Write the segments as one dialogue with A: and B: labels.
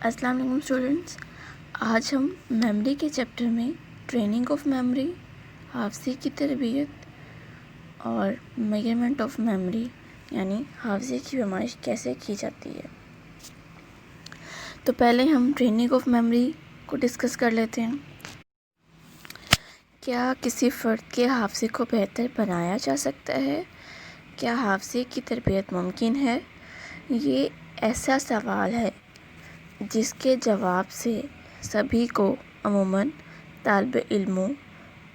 A: السلام علیکم اسٹوڈنٹس، آج ہم میموری کے چیپٹر میں ٹریننگ آف میموری، حافظے کی تربیت اور میجرمنٹ آف میموری یعنی حافظے کی پیمائش کیسے کی جاتی ہے۔ تو پہلے ہم ٹریننگ آف میموری کو ڈسکس کر لیتے ہیں۔ کیا کسی فرد کے حافظے کو بہتر بنایا جا سکتا ہے؟ کیا حافظے کی تربیت ممکن ہے؟ یہ ایسا سوال ہے جس کے جواب سے سبھی کو عموماً طالب علموں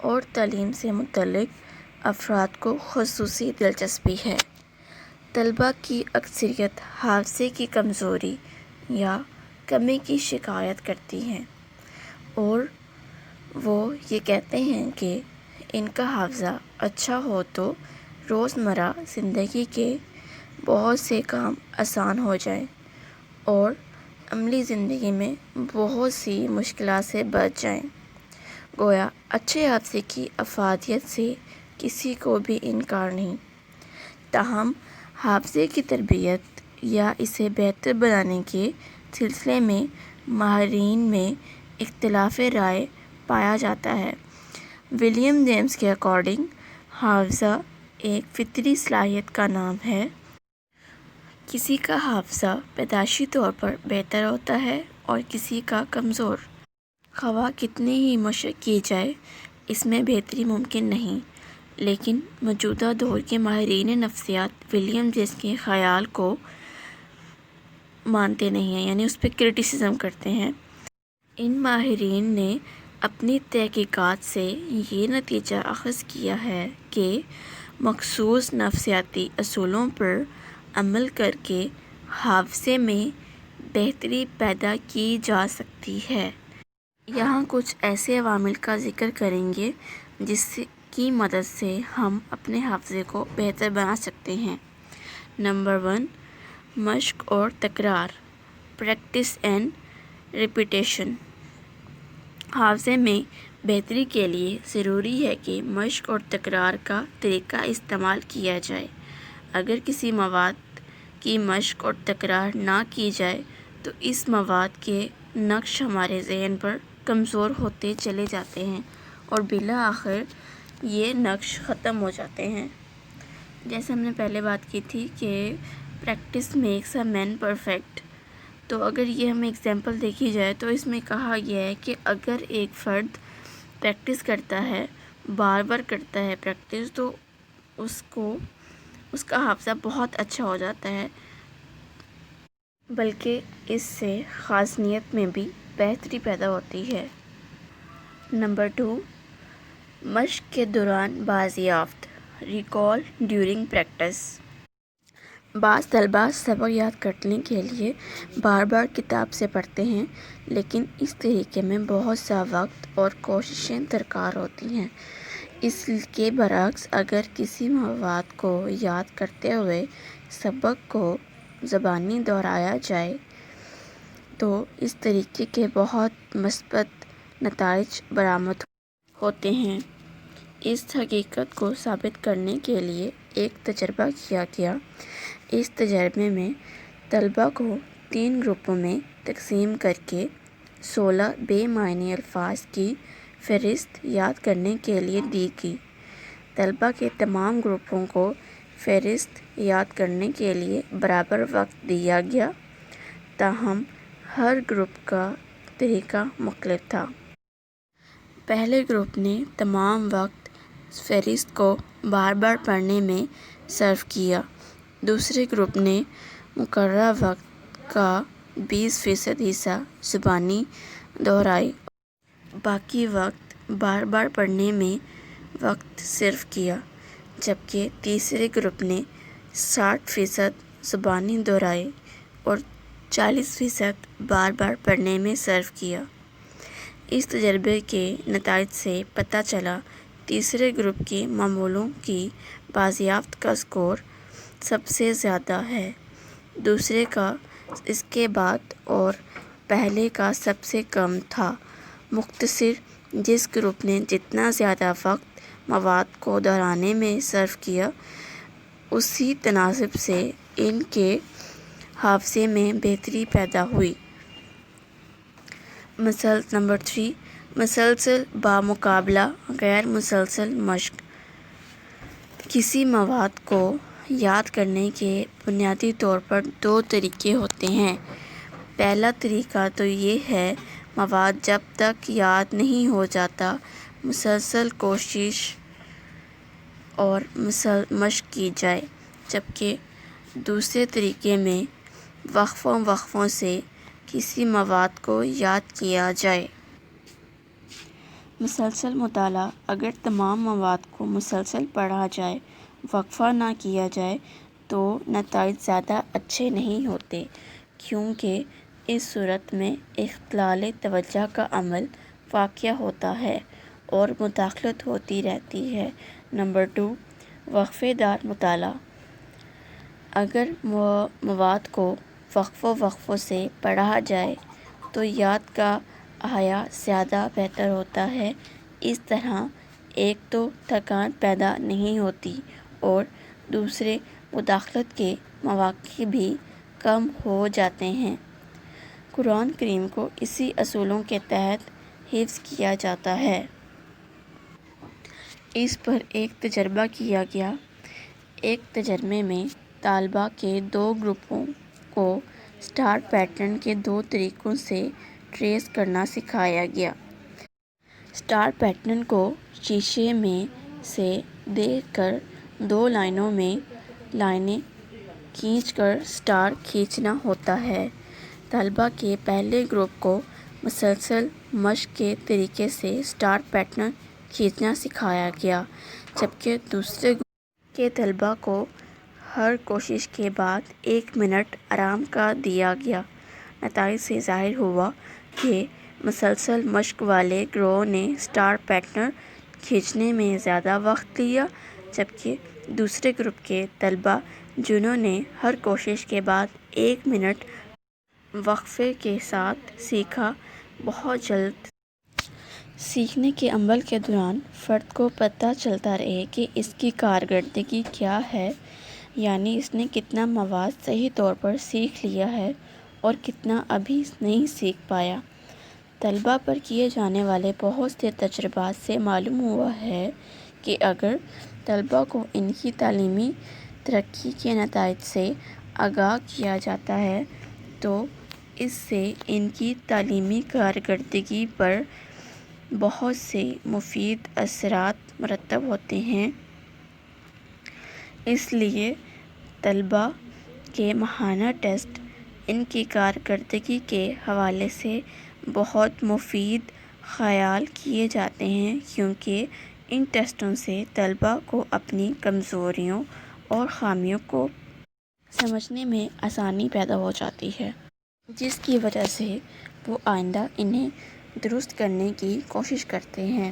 A: اور تعلیم سے متعلق افراد کو خصوصی دلچسپی ہے۔ طلباء کی اکثریت حافظے کی کمزوری یا کمی کی شکایت کرتی ہیں اور وہ یہ کہتے ہیں کہ ان کا حافظہ اچھا ہو تو روزمرہ زندگی کے بہت سے کام آسان ہو جائیں اور عملی زندگی میں بہت سی مشکلات سے بچ جائیں۔ گویا اچھے حافظے کی افادیت سے کسی کو بھی انکار نہیں، تاہم حافظے کی تربیت یا اسے بہتر بنانے کے سلسلے میں ماہرین میں اختلاف رائے پایا جاتا ہے۔ ولیم جیمس کے اکارڈنگ حافظہ ایک فطری صلاحیت کا نام ہے۔ کسی کا حافظہ پیدائشی طور پر بہتر ہوتا ہے اور کسی کا کمزور۔ خواہ کتنی ہی مشق کی جائے اس میں بہتری ممکن نہیں، لیکن موجودہ دور کے ماہرین نفسیات ولیم جیمس کے خیال کو مانتے نہیں ہیں، یعنی اس پہ کرٹیسزم کرتے ہیں۔ ان ماہرین نے اپنی تحقیقات سے یہ نتیجہ اخذ کیا ہے کہ مخصوص نفسیاتی اصولوں پر عمل کر کے حافظے میں بہتری پیدا کی جا سکتی ہے۔ یہاں کچھ ایسے عوامل کا ذکر کریں گے جس کی مدد سے ہم اپنے حافظے کو بہتر بنا سکتے ہیں۔ نمبر 1، مشق اور تکرار، پریکٹس اینڈ ریپیٹیشن۔ حافظے میں بہتری کے لیے ضروری ہے کہ مشق اور تکرار کا طریقہ استعمال کیا جائے۔ اگر کسی مواد کی مشق اور تکرار نہ کی جائے تو اس مواد کے نقش ہمارے ذہن پر کمزور ہوتے چلے جاتے ہیں اور بالآخر یہ نقش ختم ہو جاتے ہیں۔ جیسے ہم نے پہلے بات کی تھی کہ practice makes a man perfect, تو اگر یہ ہمیں ایگزامپل دیکھی جائے تو اس میں کہا گیا ہے کہ اگر ایک فرد پریکٹس کرتا ہے، بار بار کرتا ہے پریکٹس، تو اس کا حافظہ بہت اچھا ہو جاتا ہے، بلکہ اس سے خاص نیت میں بھی بہتری پیدا ہوتی ہے۔ نمبر 2، مشق کے دوران بازیافت، ریکال ڈیورنگ پریکٹس۔ بعض طلباء سبق یاد کرنے کے لیے بار بار کتاب سے پڑھتے ہیں، لیکن اس طریقے میں بہت سا وقت اور کوششیں درکار ہوتی ہیں۔ اس کے برعکس اگر کسی مواد کو یاد کرتے ہوئے سبق کو زبانی دہرایا جائے تو اس طریقے کے بہت مثبت نتائج برآمد ہوتے ہیں۔ اس حقیقت کو ثابت کرنے کے لیے ایک تجربہ کیا گیا۔ اس تجربے میں طلباء کو 3 گروپوں میں تقسیم کر کے 16 بے معنی الفاظ کی فہرست یاد کرنے کے لیے دی گئی۔ طلباء کے تمام گروپوں کو فہرست یاد کرنے کے لیے برابر وقت دیا گیا، تاہم ہر گروپ کا طریقہ مختلف تھا۔ پہلے گروپ نے تمام وقت فہرست کو بار بار پڑھنے میں صرف کیا، دوسرے گروپ نے مقررہ وقت کا 20% حصہ زبانی دہرائی اور باقی وقت بار بار پڑھنے میں وقت صرف کیا، جبکہ تیسرے گروپ نے 60% زبانی دہرائی اور 40% بار بار پڑھنے میں صرف کیا۔ اس تجربے کے نتائج سے پتہ چلا تیسرے گروپ کے معمولوں کی بازیافت کا اسکور سب سے زیادہ ہے، دوسرے کا اس کے بعد اور پہلے کا سب سے کم تھا۔ مختصر، جس گروپ نے جتنا زیادہ وقت مواد کو دہرانے میں صرف کیا، اسی تناسب سے ان کے حافظے میں بہتری پیدا ہوئی۔ نمبر 3 مسلسل بامقابلہ غیر مسلسل مشق۔ کسی مواد کو یاد کرنے کے بنیادی طور پر 2 طریقے ہوتے ہیں۔ پہلا طریقہ تو یہ ہے مواد جب تک یاد نہیں ہو جاتا مسلسل کوشش اور مشق کی جائے، جبکہ دوسرے طریقے میں وقفوں سے کسی مواد کو یاد کیا جائے۔ مسلسل مطالعہ: اگر تمام مواد کو مسلسل پڑھا جائے، وقفہ نہ کیا جائے تو نتائج زیادہ اچھے نہیں ہوتے، کیونکہ اس صورت میں اختلال توجہ کا عمل واقع ہوتا ہے اور مداخلت ہوتی رہتی ہے۔ نمبر 2 وقفے دار مطالعہ: اگر مواد کو وقفوں سے پڑھا جائے تو یاد کا احیاء زیادہ بہتر ہوتا ہے۔ اس طرح ایک تو تھکان پیدا نہیں ہوتی اور دوسرے مداخلت کے مواقع بھی کم ہو جاتے ہیں۔ قرآن کریم کو اسی اصولوں کے تحت حفظ کیا جاتا ہے۔ اس پر ایک تجربہ کیا گیا۔ ایک تجربے میں طلباء کے 2 گروپوں کو اسٹار پیٹرن کے 2 طریقوں سے ٹریس کرنا سکھایا گیا۔ اسٹار پیٹرن کو شیشے میں سے دیکھ کر 2 لائنوں میں لائنیں کھینچ کر اسٹار کھینچنا ہوتا ہے۔ طلباء کے پہلے گروپ کو مسلسل مشق کے طریقے سے اسٹار پیٹرن کھینچنا سکھایا گیا، جبکہ دوسرے گروپ کے طلباء کو ہر کوشش کے بعد 1 منٹ آرام کا دیا گیا۔ نتائج سے ظاہر ہوا کہ مسلسل مشق والے گروہ نے اسٹار پیٹرن کھینچنے میں زیادہ وقت لیا، جبکہ دوسرے گروپ کے طلباء جنہوں نے ہر کوشش کے بعد 1 منٹ وقفے کے ساتھ سیکھا، بہت جلد سیکھنے کے عمل کے دوران فرد کو پتہ چلتا رہے کہ اس کی کارکردگی کیا ہے، یعنی اس نے کتنا مواد صحیح طور پر سیکھ لیا ہے اور کتنا ابھی نہیں سیکھ پایا۔ طلباء پر کیے جانے والے بہت سے تجربات سے معلوم ہوا ہے کہ اگر طلباء کو ان کی تعلیمی ترقی کے نتائج سے آگاہ کیا جاتا ہے تو اس سے ان کی تعلیمی کارکردگی پر بہت سے مفید اثرات مرتب ہوتے ہیں۔ اس لیے طلباء کے ماہانہ ٹیسٹ ان کی کارکردگی کے حوالے سے بہت مفید خیال کیے جاتے ہیں، کیونکہ ان ٹیسٹوں سے طلباء کو اپنی کمزوریوں اور خامیوں کو سمجھنے میں آسانی پیدا ہو جاتی ہے، جس کی وجہ سے وہ آئندہ انہیں درست کرنے کی کوشش کرتے ہیں۔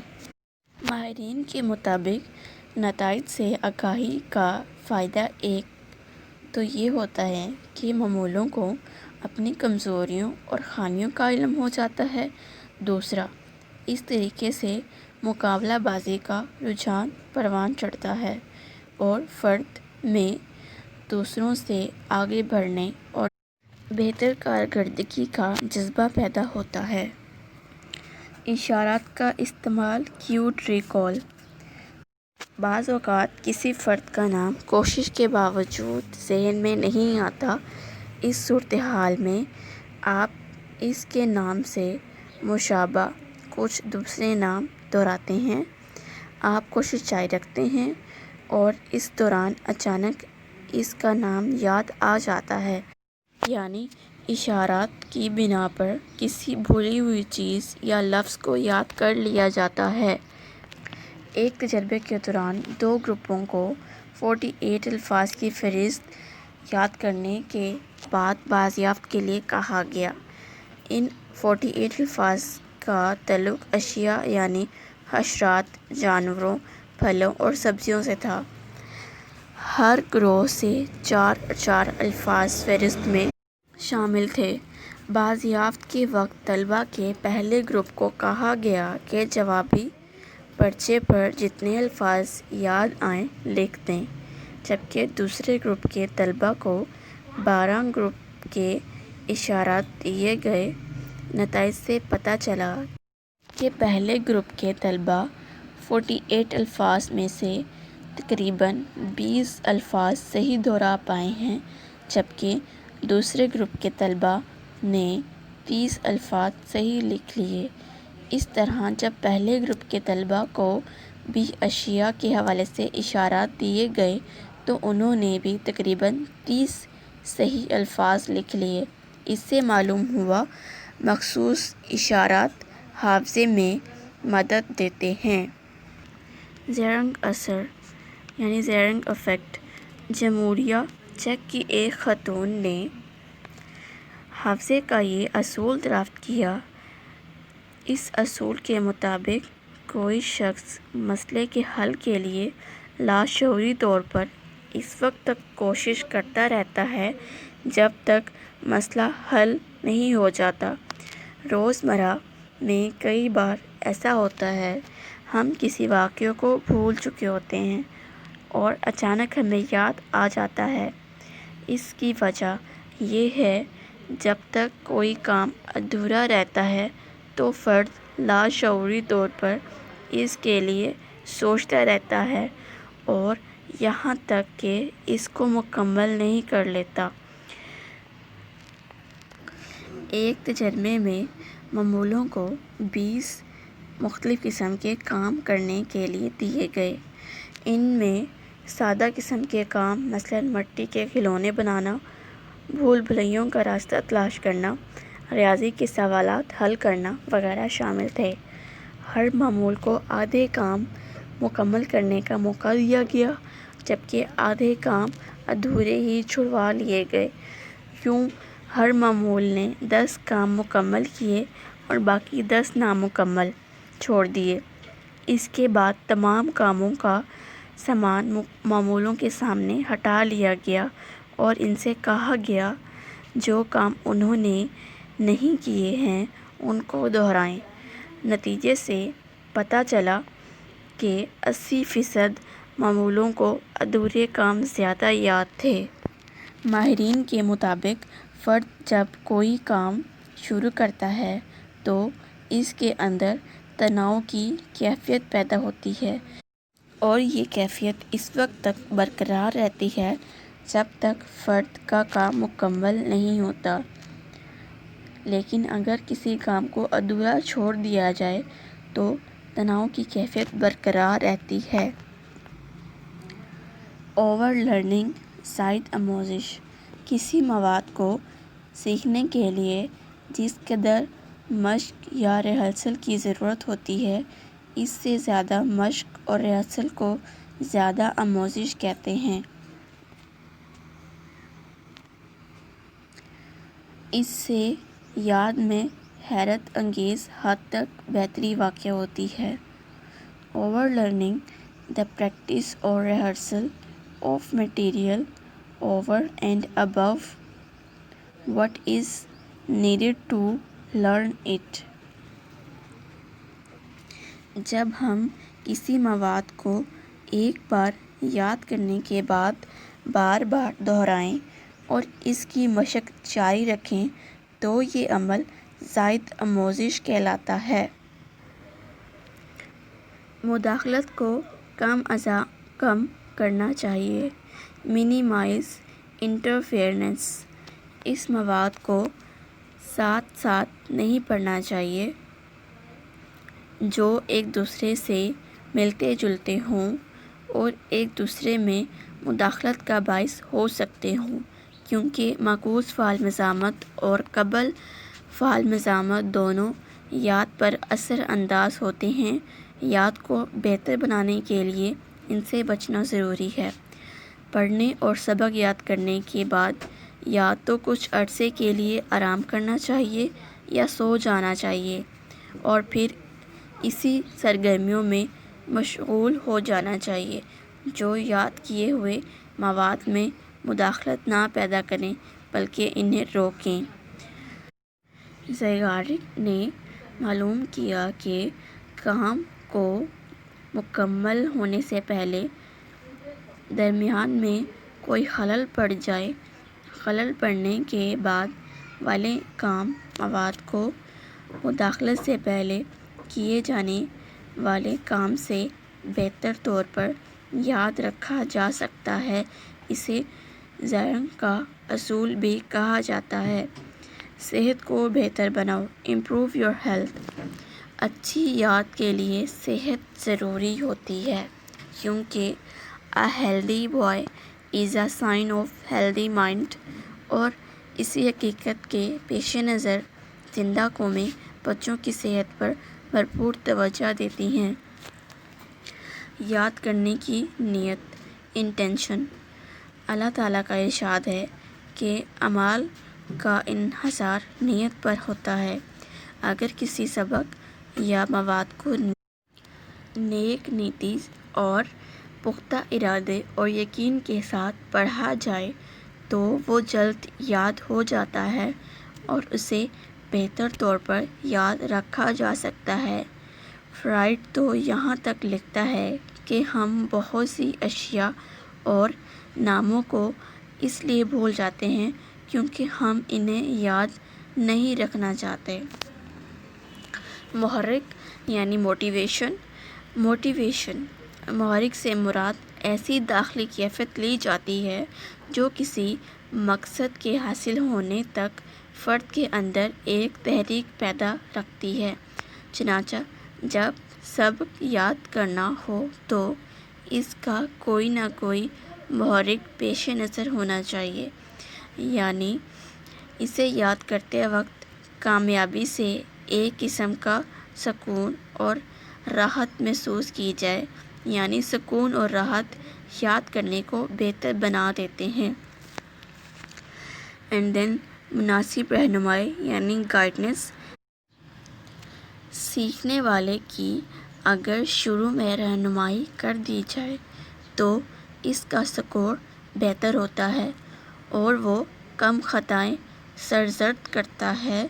A: ماہرین کے مطابق نتائج سے آگاہی کا فائدہ ایک تو یہ ہوتا ہے کہ معمولوں کو اپنی کمزوریوں اور خامیوں کا علم ہو جاتا ہے۔ دوسرا، اس طریقے سے مقابلہ بازی کا رجحان پروان چڑھتا ہے اور فرد میں دوسروں سے آگے بڑھنے اور بہتر کارکردگی کا جذبہ پیدا ہوتا ہے۔ اشارات کا استعمال کیوٹ ریکال: بعض اوقات کسی فرد کا نام کوشش کے باوجود ذہن میں نہیں آتا۔ اس صورتحال میں آپ اس کے نام سے مشابہ کچھ دوسرے نام دہراتے ہیں۔ آپ کوشش جاری رکھتے ہیں اور اس دوران اچانک اس کا نام یاد آ جاتا ہے، یعنی اشارات کی بنا پر کسی بھولی ہوئی چیز یا لفظ کو یاد کر لیا جاتا ہے۔ ایک تجربے کے دوران 2 گروپوں کو 48 الفاظ کی فہرست یاد کرنے کے بعد بازیافت کے لیے کہا گیا۔ ان 48 الفاظ کا تعلق اشیاء یعنی حشرات، جانوروں، پھلوں اور سبزیوں سے تھا۔ ہر گروہ سے 4 الفاظ فہرست میں شامل تھے۔ بازیافت کے وقت طلباء کے پہلے گروپ کو کہا گیا کہ جوابی پرچے پر جتنے الفاظ یاد آئیں لکھ دیں، جبکہ دوسرے گروپ کے طلباء کو 12 گروپ کے اشارات دیے گئے نتائج سے پتہ چلا کہ پہلے گروپ کے طلباء 48 الفاظ میں سے تقریباً 20 الفاظ صحیح دہرا پائے ہیں، جبکہ دوسرے گروپ کے طلباء نے 30 الفاظ صحیح لکھ لیے۔ اس طرح جب پہلے گروپ کے طلباء کو بھی اشیاء کے حوالے سے اشارات دیے گئے تو انہوں نے بھی تقریباً 30 صحیح الفاظ لکھ لیے۔ اس سے معلوم ہوا مخصوص اشارات حافظے میں مدد دیتے ہیں۔ زیرنگ اثر یعنی زیرنگ افیکٹ۔ جمہوریہ چیک کی ایک خاتون نے حافظے کا یہ اصول دریافت کیا۔ اس اصول کے مطابق کوئی شخص مسئلے کے حل کے لیے لاشعوری طور پر اس وقت تک کوشش کرتا رہتا ہے جب تک مسئلہ حل نہیں ہو جاتا۔ روزمرہ میں کئی بار ایسا ہوتا ہے، ہم کسی واقعے کو بھول چکے ہوتے ہیں اور اچانک ہمیں یاد آ جاتا ہے۔ اس کی وجہ یہ ہے جب تک کوئی کام ادھورا رہتا ہے تو فرد لاشعوری طور پر اس کے لیے سوچتا رہتا ہے اور یہاں تک کہ اس کو مکمل نہیں کر لیتا۔ ایک تجربے میں معمولوں کو 20 مختلف قسم کے کام کرنے کے لیے دیے گئے۔ ان میں سادہ قسم کے کام مثلاً مٹی کے کھلونے بنانا، بھول بھلیوں کا راستہ تلاش کرنا، ریاضی کے سوالات حل کرنا وغیرہ شامل تھے۔ ہر معمول کو آدھے کام مکمل کرنے کا موقع دیا گیا، جبکہ آدھے کام ادھورے ہی چھڑوا لیے گئے۔ یوں ہر معمول نے 10 کام مکمل کیے اور باقی 10 نامکمل چھوڑ دیے۔ اس کے بعد تمام کاموں کا سامان معمولوں کے سامنے ہٹا لیا گیا اور ان سے کہا گیا جو کام انہوں نے نہیں کیے ہیں ان کو دہرائیں۔ نتیجے سے پتہ چلا کہ 80% معمولوں کو ادھورے کام زیادہ یاد تھے۔ ماہرین کے مطابق فرد جب کوئی کام شروع کرتا ہے تو اس کے اندر تناؤ کی کیفیت پیدا ہوتی ہے اور یہ کیفیت اس وقت تک برقرار رہتی ہے جب تک فرد کا کام مکمل نہیں ہوتا۔ لیکن اگر کسی کام کو ادھورا چھوڑ دیا جائے تو تناؤ کی کیفیت برقرار رہتی ہے۔ اوور لرننگ زائد آموزش۔ کسی مواد کو سیکھنے کے لیے جس قدر مشق یا ریہرسل کی ضرورت ہوتی ہے، اس سے زیادہ مشق اور ریہرسل کو زیادہ آموزش کہتے ہیں۔ اس سے یاد میں حیرت انگیز حد تک بہتری واقع ہوتی ہے۔ Over learning the practice or rehearsal of material over and above what is needed to learn it۔ جب ہم کسی مواد کو ایک بار یاد کرنے کے بعد بار بار دہرائیں اور اس کی مشق جاری رکھیں تو یہ عمل زائد آموزش کہلاتا ہے۔ مداخلت کو کم از کم کرنا چاہیے۔ Minimise interference. اس مواد کو ساتھ ساتھ نہیں پڑھنا چاہیے جو ایک دوسرے سے ملتے جلتے ہوں اور ایک دوسرے میں مداخلت کا باعث ہو سکتے ہوں، کیونکہ معکوس فعال مزاحمت اور قبل فعال مزاحمت دونوں یاد پر اثر انداز ہوتے ہیں۔ یاد کو بہتر بنانے کے لیے ان سے بچنا ضروری ہے۔ پڑھنے اور سبق یاد کرنے کے بعد یا تو کچھ عرصے کے لیے آرام کرنا چاہیے یا سو جانا چاہیے اور پھر اسی سرگرمیوں میں مشغول ہو جانا چاہیے جو یاد کیے ہوئے مواد میں مداخلت نہ پیدا کریں بلکہ انہیں روکیں۔ زیگارک نے معلوم کیا کہ کام کو مکمل ہونے سے پہلے درمیان میں کوئی خلل پڑ جائے، خلل پڑنے کے بعد والے کام مواد کو مداخلت سے پہلے کیے جانے والے کام سے بہتر طور پر یاد رکھا جا سکتا ہے۔ اسے زرنگ کا اصول بھی کہا جاتا ہے۔ صحت کو بہتر بناؤ، امپروو یور ہیلتھ۔ اچھی یاد کے لیے صحت ضروری ہوتی ہے، کیونکہ a healthy boy is a sign of healthy mind, اور اسی حقیقت کے پیش نظر زندہ قومیں بچوں کی صحت پر بھرپور توجہ دیتی ہیں۔ یاد کرنے کی نیت، انٹینشن۔ اللہ تعالیٰ کا ارشاد ہے کہ اعمال کا انحصار نیت پر ہوتا ہے۔ اگر کسی سبق یا مواد کو نیک نیتی اور پختہ ارادے اور یقین کے ساتھ پڑھا جائے تو وہ جلد یاد ہو جاتا ہے اور اسے بہتر طور پر یاد رکھا جا سکتا ہے۔ فرائڈ تو یہاں تک لکھتا ہے کہ ہم بہت سی اشیاء اور ناموں کو اس لیے بھول جاتے ہیں کیونکہ ہم انہیں یاد نہیں رکھنا چاہتے۔ محرک یعنی موٹیویشن۔ موٹیویشن، محرک سے مراد ایسی داخلی کیفیت لی جاتی ہے جو کسی مقصد کے حاصل ہونے تک فرد کے اندر ایک تحریک پیدا رکھتی ہے۔ چنانچہ جب سبق یاد کرنا ہو تو اس کا کوئی نہ کوئی محرک پیش نظر ہونا چاہیے، یعنی اسے یاد کرتے وقت کامیابی سے ایک قسم کا سکون اور راحت محسوس کی جائے، یعنی سکون اور راحت یاد کرنے کو بہتر بنا دیتے ہیں۔ اینڈ دین مناسب رہنمائی یعنی گائیڈنس۔ سیکھنے والے کی اگر شروع میں رہنمائی کر دی جائے تو اس کا سکور بہتر ہوتا ہے اور وہ کم خطائیں سرزد کرتا ہے۔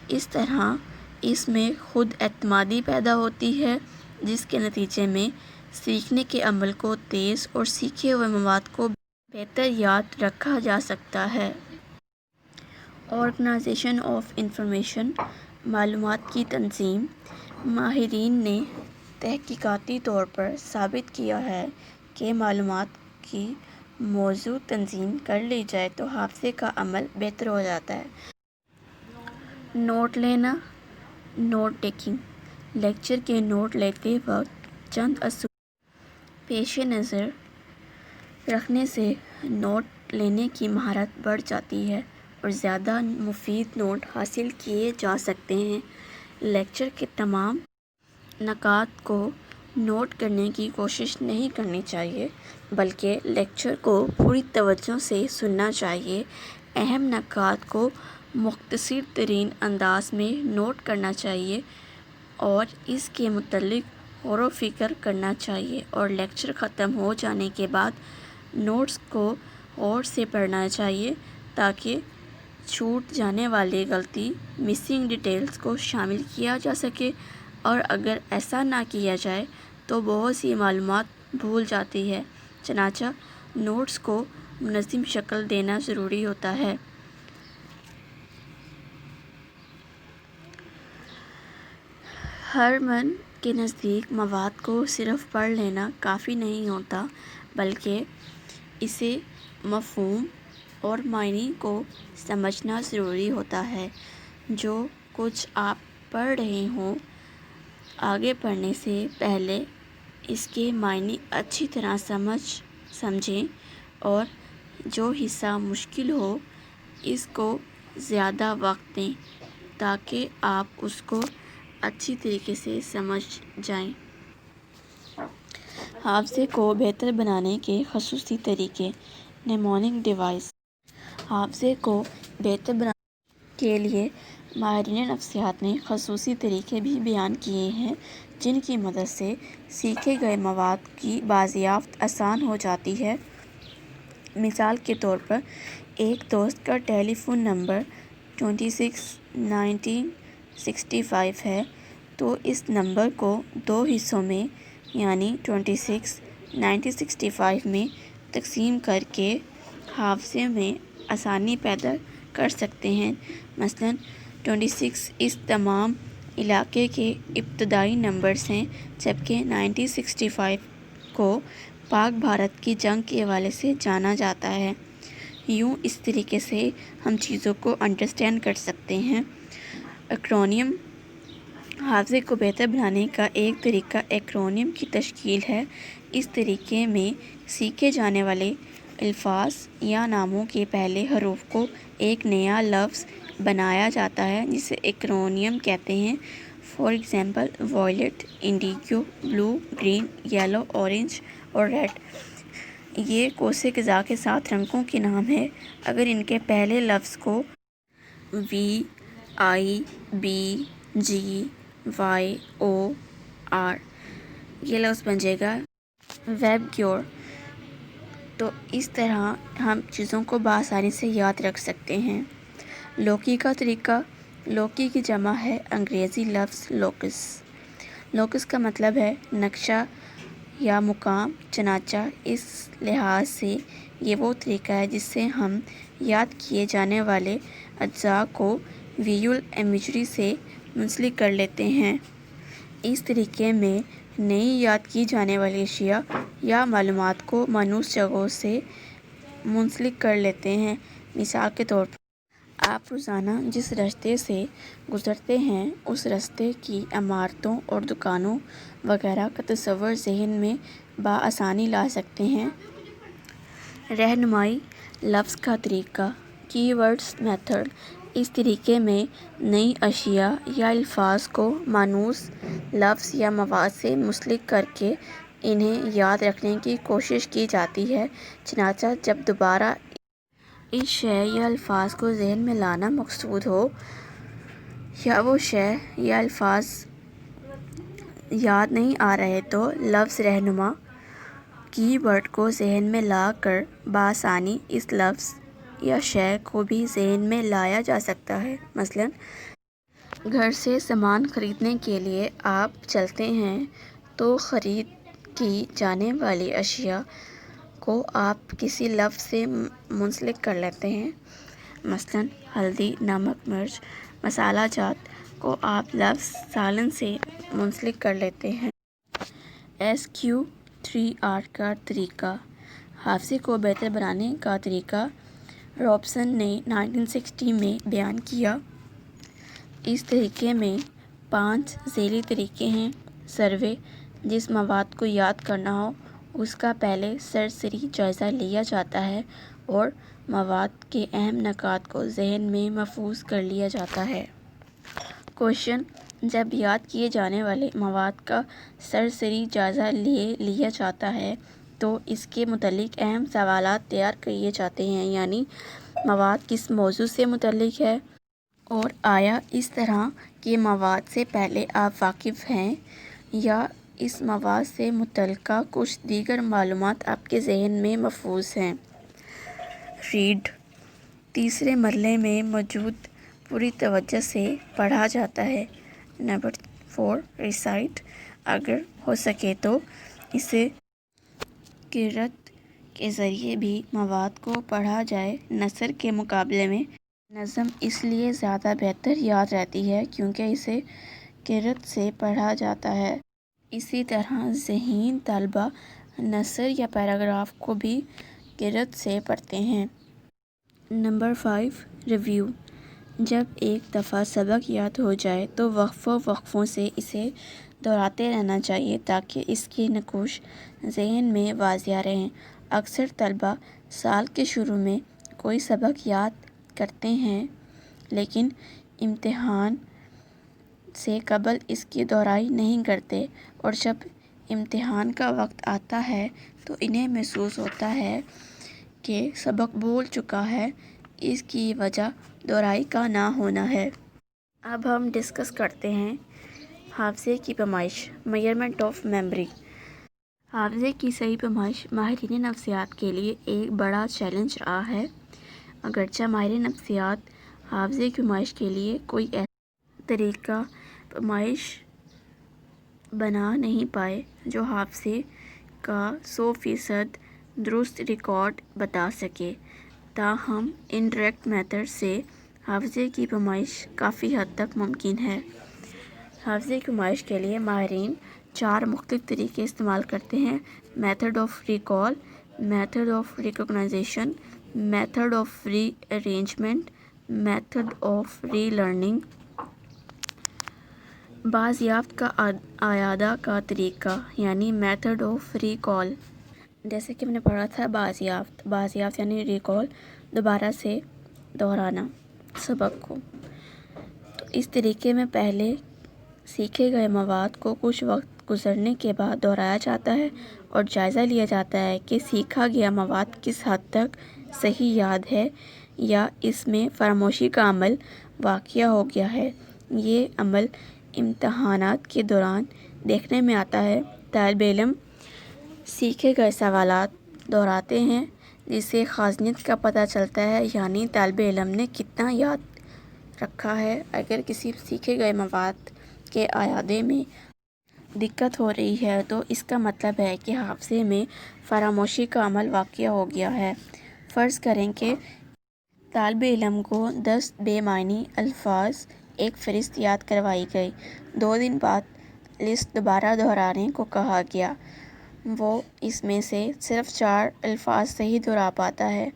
A: اس طرح اس میں خود اعتمادی پیدا ہوتی ہے، جس کے نتیجے میں سیکھنے کے عمل کو تیز اور سیکھے ہوئے مواد کو بہتر یاد رکھا جا سکتا ہے۔ آرگنائزیشن آف انفارمیشن، معلومات کی تنظیم۔ ماہرین نے تحقیقاتی طور پر ثابت کیا ہے کہ معلومات کی موزوں تنظیم کر لی جائے تو حافظے کا عمل بہتر ہو جاتا ہے۔ نوٹ لینا، نوٹ ٹیکنگ۔ لیکچر کے نوٹ لیتے وقت چند اصول پیش نظر رکھنے سے نوٹ لینے کی مہارت بڑھ جاتی ہے اور زیادہ مفید نوٹ حاصل کیے جا سکتے ہیں۔ لیکچر کے تمام نکات کو نوٹ کرنے کی کوشش نہیں کرنی چاہیے، بلکہ لیکچر کو پوری توجہ سے سننا چاہیے۔ اہم نکات کو مختصر ترین انداز میں نوٹ کرنا چاہیے اور اس کے متعلق غور و فکر کرنا چاہیے، اور لیکچر ختم ہو جانے کے بعد نوٹس کو غور سے پڑھنا چاہیے تاکہ چھوٹ جانے والی غلطی مسنگ ڈیٹیلز کو شامل کیا جا سکے، اور اگر ایسا نہ کیا جائے تو بہت سی معلومات بھول جاتی ہے۔ چنانچہ نوٹس کو منظم شکل دینا ضروری ہوتا ہے۔ ہر من کے نزدیک مواد کو صرف پڑھ لینا کافی نہیں ہوتا، بلکہ اسے مفہوم اور معنی کو سمجھنا ضروری ہوتا ہے۔ جو کچھ آپ پڑھ رہے ہوں، آگے پڑھنے سے پہلے اس کے معنی اچھی طرح سمجھیں، اور جو حصہ مشکل ہو اس کو زیادہ وقت دیں تاکہ آپ اس کو اچھی طریقے سے سمجھ جائیں۔ حافظے کو بہتر بنانے کے خصوصی طریقے، نیمونک ڈیوائس۔ حافظے کو بہتر بنانے کے لیے ماہرین نفسیات نے خصوصی طریقے بھی بیان کیے ہیں جن کی مدد سے سیکھے گئے مواد کی بازیافت آسان ہو جاتی ہے۔ مثال کے طور پر ایک دوست کا ٹیلی فون نمبر 26 1965 ہے تو اس نمبر کو 2 حصوں میں یعنی 26 1965 میں تقسیم کر کے حافظے میں آسانی پیدا کر سکتے ہیں۔ مثلاً 26 اس تمام علاقے کے ابتدائی نمبرز ہیں، جبکہ 1965 کو پاک بھارت کی جنگ کے حوالے سے جانا جاتا ہے۔ یوں اس طریقے سے ہم چیزوں کو انڈرسٹینڈ کر سکتے ہیں۔ ایکرونیم حافظے کو بہتر بنانے کا ایک طریقہ ایکرونیم کی تشکیل ہے۔ اس طریقے میں سیکھے جانے والے الفاظ یا ناموں کے پہلے حروف کو ایک نیا لفظ بنایا جاتا ہے جسے ایکرونیم کہتے ہیں۔ For example, violet, indigo, blue, green, yellow, orange اور ریڈ۔ یہ قوس قزح کے ساتھ رنگوں کے نام ہیں۔ اگر ان کے پہلے لفظ کو VIBGYOR یہ لفظ بن جائے گا ویب گیور۔ تو اس طرح ہم چیزوں کو بآسانی سے یاد رکھ سکتے ہیں۔ لوکی کا طریقہ، لوکی کی جمع ہے انگریزی لفظ لوکس۔ لوکس کا مطلب ہے نقشہ یا مقام، چنانچہ اس لحاظ سے یہ وہ طریقہ ہے جس سے ہم یاد کیے جانے والے اجزاء کو ویژول امیجری سے منسلک کر لیتے ہیں۔ اس طریقے میں نئی یاد کی جانے والی اشیاء یا معلومات کو مانوس جگہوں سے منسلک کر لیتے ہیں۔ مثال کے طور پر آپ روزانہ جس راستے سے گزرتے ہیں اس راستے کی عمارتوں اور دکانوں وغیرہ کا تصور ذہن میں بآسانی لا سکتے ہیں۔ رہنمائی لفظ کا طریقہ، کی ورڈز میتھڈ، اس طریقے میں نئی اشیاء یا الفاظ کو مانوس لفظ یا مواد سے منسلک کر کے انہیں یاد رکھنے کی کوشش کی جاتی ہے۔ چنانچہ جب دوبارہ اس شے یا الفاظ کو ذہن میں لانا مقصود ہو یا وہ شے یا الفاظ یاد نہیں آ رہے تو لفظ رہنما کی ورڈ کو ذہن میں لا کر بآسانی اس لفظ یا شے کو بھی ذہن میں لایا جا سکتا ہے۔ مثلاً گھر سے سامان خریدنے کے لیے آپ چلتے ہیں تو خرید کی جانے والی اشیاء کو آپ کسی لفظ سے منسلک کر لیتے ہیں۔ مثلاً ہلدی، نمک، مرچ، مسالہ جات کو آپ لفظ سالن سے منسلک کر لیتے ہیں۔ SQ3R کا طریقہ، حافظے کو بہتر بنانے کا طریقہ، رابسن نے 1960 میں بیان کیا۔ اس طریقے میں 5 ذیلی طریقے ہیں۔ سروے، جس مواد کو یاد کرنا ہو اس کا پہلے سرسری جائزہ لیا جاتا ہے اور مواد کے اہم نکات کو ذہن میں محفوظ کر لیا جاتا ہے۔ کوشچن، جب یاد کیے جانے والے مواد کا سرسری جائزہ لیا جاتا ہے تو اس کے متعلق اہم سوالات تیار کیے جاتے ہیں، یعنی مواد کس موضوع سے متعلق ہے اور آیا اس طرح کے مواد سے پہلے آپ واقف ہیں یا اس مواد سے متعلقہ کچھ دیگر معلومات آپ کے ذہن میں محفوظ ہیں۔ ریڈ، تیسرے مرحلے میں موجود پوری توجہ سے پڑھا جاتا ہے۔ نمبر 4، ریسائٹ، اگر ہو سکے تو اسے قرأت کے ذریعے بھی مواد کو پڑھا جائے۔ نثر کے مقابلے میں نظم اس لیے زیادہ بہتر یاد رہتی ہے کیونکہ اسے قرأت سے پڑھا جاتا ہے۔ اسی طرح ذہین طلبہ نثر یا پیراگراف کو بھی قرأت سے پڑھتے ہیں۔ نمبر 5، ریویو، جب ایک دفعہ سبق یاد ہو جائے تو وقفوں سے اسے دہراتے رہنا چاہیے تاکہ اس کے نقوش ذہن میں واضح رہیں۔ اکثر طلبہ سال کے شروع میں کوئی سبق یاد کرتے ہیں لیکن امتحان سے قبل اس کی دہرائی نہیں کرتے اور جب امتحان کا وقت آتا ہے تو انہیں محسوس ہوتا ہے کہ سبق بھول چکا ہے۔ اس کی وجہ دہرائی کا نہ ہونا ہے۔ اب ہم ڈسکس کرتے ہیں حافظے کی پیمائش، میئرمنٹ آف میموری۔ حافظے کی صحیح پیمائش ماہرین نفسیات کے لیے ایک بڑا چیلنج رہا ہے۔ اگرچہ ماہرین نفسیات حافظے کی پیمائش کے لیے کوئی ایسا طریقہ پیمائش بنا نہیں پائے جو حافظے کا 100% درست ریکارڈ بتا سکے، تاہم انڈائریکٹ میتھڈ سے حافظے کی پیمائش کافی حد تک ممکن ہے۔ حافظے کی نمائش کے لیے ماہرین 4 مختلف طریقے استعمال کرتے ہیں: method of recall, method of recognization, method of rearrangement, method of relearning. بازیافت کا اعادہ کا طریقہ یعنی میتھڈ آف ریکال۔ جیسے کہ ہم نے پڑھا تھا بازیافت یعنی ریکال، دوبارہ سے دہرانا سبق کو۔ تو اس طریقے میں پہلے سیکھے گئے مواد کو کچھ وقت گزرنے کے بعد دہرایا جاتا ہے اور جائزہ لیا جاتا ہے کہ سیکھا گیا مواد کس حد تک صحیح یاد ہے یا اس میں فراموشی کا عمل واقع ہو گیا ہے۔ یہ عمل امتحانات کے دوران دیکھنے میں آتا ہے۔ طالب علم سیکھے گئے سوالات دہراتے ہیں جس سے خاصیت کا پتہ چلتا ہے، یعنی طالب علم نے کتنا یاد رکھا ہے۔ اگر کسی سیکھے گئے مواد کے اعادے میں دقت ہو رہی ہے تو اس کا مطلب ہے کہ حافظے میں فراموشی کا عمل واقع ہو گیا ہے۔ فرض کریں کہ طالب علم کو 10 بے معنی الفاظ ایک فہرست یاد کروائی گئی۔ 2 دن بعد لسٹ دوبارہ دہرانے کو کہا گیا۔ وہ اس میں سے صرف 4 الفاظ صحیح دہرا پاتا ہے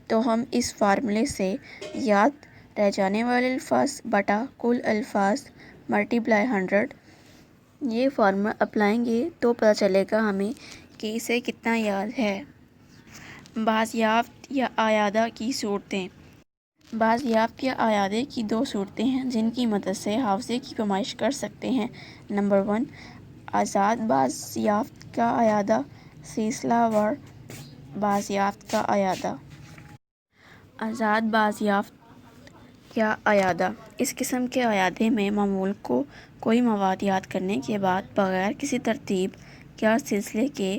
A: تو ہم اس فارمولے سے یاد رہ جانے والے الفاظ بٹا کل الفاظ ملٹیپلائی 100 یہ فارمولا اپلائیں گے تو پتہ چلے گا ہمیں کہ اسے کتنا یاد ہے۔ بازیافت یا اعادہ کی صورتیں۔ بازیافت یا اعادے کی 2 صورتیں ہیں جن کی مدد سے حافظے کی پیمائش کر سکتے ہیں۔ نمبر 1، آزاد بازیافت کا اعادہ، سلسلہ وار بازیافت کا اعادہ۔ آزاد بازیافت یا اعادہ، اس قسم کے اعادے میں معمول کو کوئی مواد یاد کرنے کے بعد بغیر کسی ترتیب یا سلسلے کے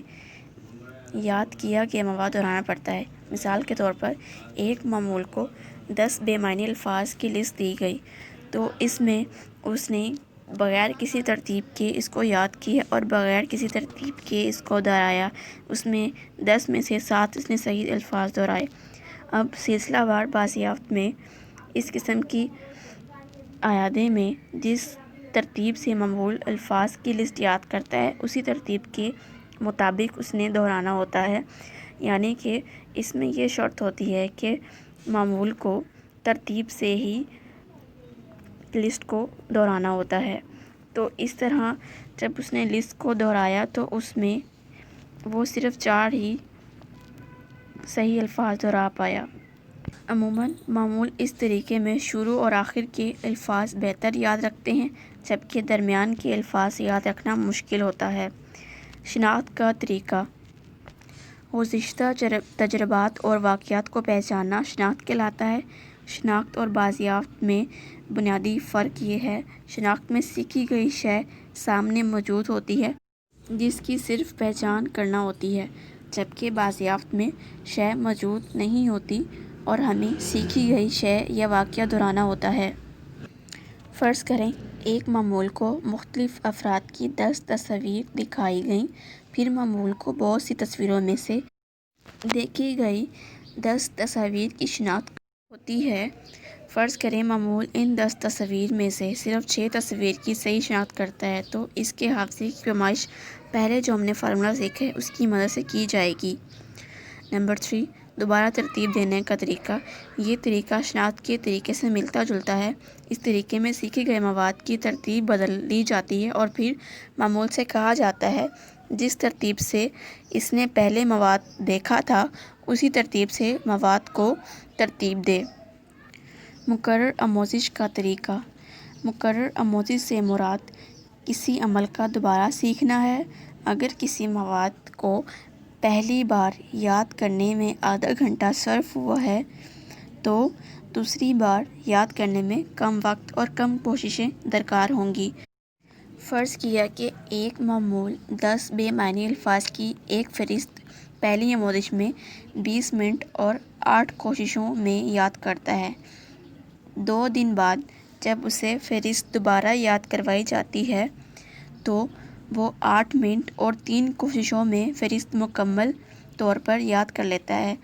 A: یاد کیا گیا مواد دہرانا پڑتا ہے۔ مثال کے طور پر ایک معمول کو 10 بے معنی الفاظ کی لسٹ دی گئی تو اس میں اس نے بغیر کسی ترتیب کے اس کو یاد کیا اور بغیر کسی ترتیب کے اس کو دہرایا۔ اس میں 10 میں سے 7 اس نے صحیح الفاظ دہرائے۔ اب سلسلہ وار بازیافت میں اس قسم کی اعادے میں جس ترتیب سے معمول الفاظ کی لسٹ یاد کرتا ہے اسی ترتیب کے مطابق اس نے دہرانا ہوتا ہے، یعنی کہ اس میں یہ شرط ہوتی ہے کہ معمول کو ترتیب سے ہی لسٹ کو دہرانا ہوتا ہے۔ تو اس طرح جب اس نے لسٹ کو دہرایا تو اس میں وہ صرف 4 ہی صحیح الفاظ دہرا پایا۔ عموماً معمول اس طریقے میں شروع اور آخر کے الفاظ بہتر یاد رکھتے ہیں جبکہ درمیان کے الفاظ یاد رکھنا مشکل ہوتا ہے۔ شناخت کا طریقہ۔ گزشتہ تجربات اور واقعات کو پہچاننا شناخت کہلاتا ہے۔ شناخت اور بازیافت میں بنیادی فرق یہ ہے: شناخت میں سیکھی گئی شے سامنے موجود ہوتی ہے جس کی صرف پہچان کرنا ہوتی ہے، جبکہ بازیافت میں شے موجود نہیں ہوتی اور ہمیں سیکھی گئی شے یا واقعہ دہرانا ہوتا ہے۔ فرض کریں ایک معمول کو مختلف افراد کی 10 تصاویر دکھائی گئیں، پھر معمول کو بہت سی تصویروں میں سے دیکھی گئی 10 تصاویر کی شناخت ہوتی ہے۔ فرض کریں معمول ان 10 تصاویر میں سے صرف 6 تصاویر کی صحیح شناخت کرتا ہے تو اس کے حافظے کی پیمائش پہلے جو ہم نے فارمولا سیکھا ہے اس کی مدد سے کی جائے گی۔ نمبر 3، دوبارہ ترتیب دینے کا طریقہ۔ یہ طریقہ شناخت کے طریقے سے ملتا جلتا ہے۔ اس طریقے میں سیکھے گئے مواد کی ترتیب بدل دی جاتی ہے اور پھر معمول سے کہا جاتا ہے جس ترتیب سے اس نے پہلے مواد دیکھا تھا اسی ترتیب سے مواد کو ترتیب دے۔ مکرر آموزش کا طریقہ۔ مکرر آموزش سے مراد کسی عمل کا دوبارہ سیکھنا ہے۔ اگر کسی مواد کو پہلی بار یاد کرنے میں آدھا گھنٹہ صرف ہوا ہے تو دوسری بار یاد کرنے میں کم وقت اور کم کوششیں درکار ہوں گی۔ فرض کیا کہ ایک معمول 10 بے معنی الفاظ کی ایک فہرست پہلی آموزش میں 20 منٹ اور 8 کوششوں میں یاد کرتا ہے۔ 2 دن بعد جب اسے فہرست دوبارہ یاد کروائی جاتی ہے تو وہ 8 منٹ اور 3 کوششوں میں فہرست مکمل طور پر یاد کر لیتا ہے۔